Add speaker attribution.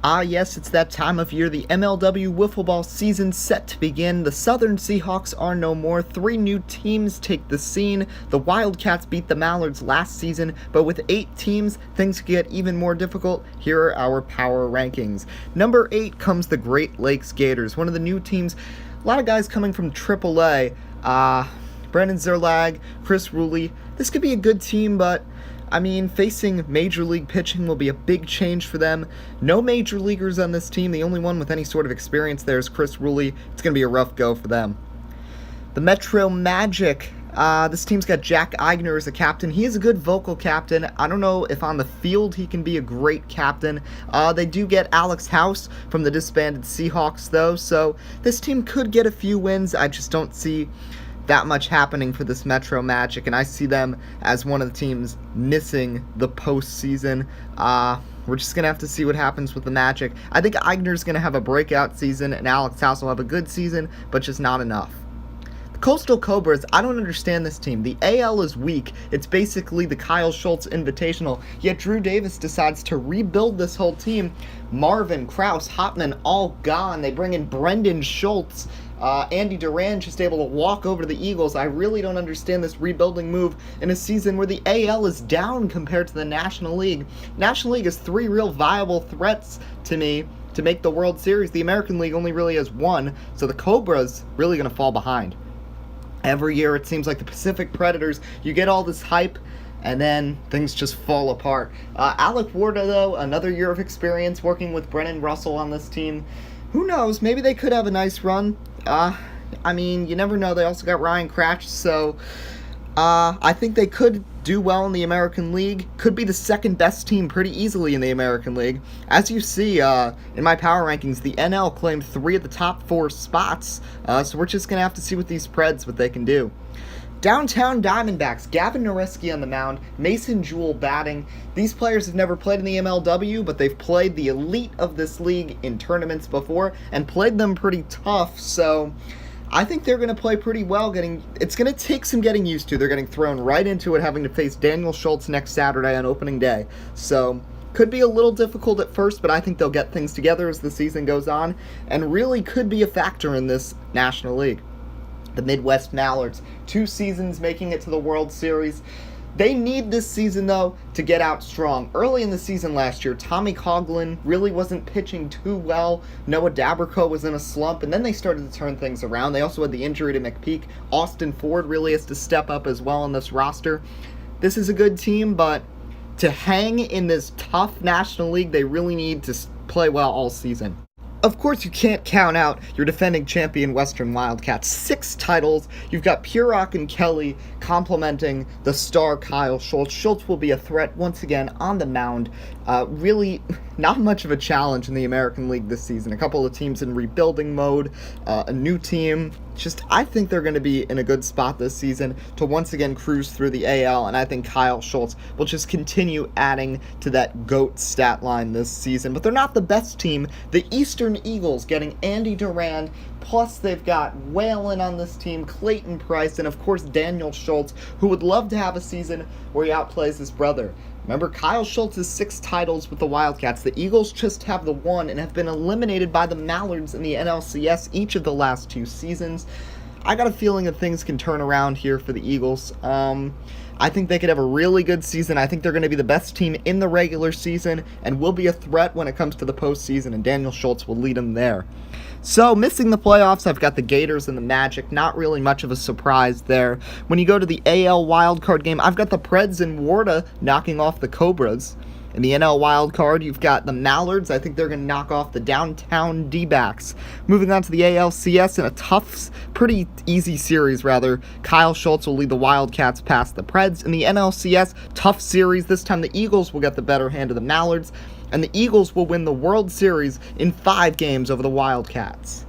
Speaker 1: Ah yes, it's that time of year, the MLW Wiffle Ball season set to begin. The Southern Seahawks are no more. 3 new teams take the scene. The Wildcats beat the Mallards last season, but with 8 teams, things get even more difficult. Here are our power rankings. Number 8 comes the Great Lakes Gators, one of the new teams. A lot of guys coming from AAA. Brendan Zerlag, Chris Ruley. This could be a good team, but facing Major League pitching will be a big change for them. No Major Leaguers on this team. The only one with any sort of experience there is Chris Ruley. It's going to be a rough go for them. The Metro Magic. This team's got Jack Eigner as a captain. He is a good vocal captain. I don't know if on the field he can be a great captain. They do get Alex House from the disbanded Seahawks, though, so this team could get a few wins. I just don't see that much happening for this Metro Magic, and I see them as one of the teams missing the postseason. We're just going to have to see what happens with the Magic. I think Eigner's going to have a breakout season, and Alex House will have a good season, but just not enough. The Coastal Cobras, I don't understand this team. The AL is weak. It's basically the Kyle Schultz Invitational, yet Drew Davis decides to rebuild this whole team. Marvin, Kraus, Hopman, all gone. They bring in Brendan Schultz. Andy Duran just able to walk over to the Eagles. I really don't understand this rebuilding move in a season where the AL is down compared to the National League. National League has 3 real viable threats to me to make the World Series. The American League only really has 1, so the Cobras really going to fall behind. Every year it seems like the Pacific Predators, you get all this hype, and then things just fall apart. Alec Warda, though, another year of experience working with Brennan Russell on this team. Who knows? Maybe they could have a nice run. You never know. They also got Ryan Cratch, so I think they could do well in the American League. Could be the second best team pretty easily in the American League. As you see in my power rankings, the NL claimed 3 of the top 4 spots, so we're just going to have to see with these Preds what they can do. Downtown Diamondbacks, Gavin Noreski on the mound, Mason Jewell batting. These players have never played in the MLW, but they've played the elite of this league in tournaments before and played them pretty tough, so I think they're going to play pretty well. It's going to take some getting used to. They're getting thrown right into it, having to face Daniel Schultz next Saturday on opening day. So could be a little difficult at first, but I think they'll get things together as the season goes on and really could be a factor in this National League. The Midwest Mallards, 2 seasons making it to the World Series. They need this season, though, to get out strong. Early in the season last year, Tommy Coughlin really wasn't pitching too well. Noah Dabrico was in a slump, and then they started to turn things around. They also had the injury to McPeak. Austin Ford really has to step up as well on this roster. This is a good team, but to hang in this tough National League, they really need to play well all season. Of course, you can't count out your defending champion Western Wildcats. 6 titles. You've got Purock and Kelly complementing the star Kyle Schultz. Schultz will be a threat once again on the mound. Really not much of a challenge in the American League this season. A couple of teams in rebuilding mode, a new team. I think they're going to be in a good spot this season to once again cruise through the AL, and I think Kyle Schultz will just continue adding to that GOAT stat line this season. But they're not the best team. The Eastern Eagles getting Andy Duran, plus they've got Whalen on this team, Clayton Price, and of course Daniel Schultz, who would love to have a season where he outplays his brother. Remember, Kyle Schultz has 6 titles with the Wildcats. The Eagles just have the 1 and have been eliminated by the Mallards in the NLCS each of the last 2 seasons. I got a feeling that things can turn around here for the Eagles. I think they could have a really good season. I think they're going to be the best team in the regular season and will be a threat when it comes to the postseason, and Daniel Schultz will lead them there. So, missing the playoffs, I've got the Gators and the Magic. Not really much of a surprise there. When you go to the AL wildcard game, I've got the Preds and Warda knocking off the Cobras. In the NL wildcard, you've got the Mallards. I think they're going to knock off the Downtown D-backs. Moving on to the ALCS in a tough, pretty easy series, rather. Kyle Schultz will lead the Wildcats past the Preds. In the NLCS, tough series. This time the Eagles will get the better hand of the Mallards, and the Eagles will win the World Series in 5 games over the Wildcats.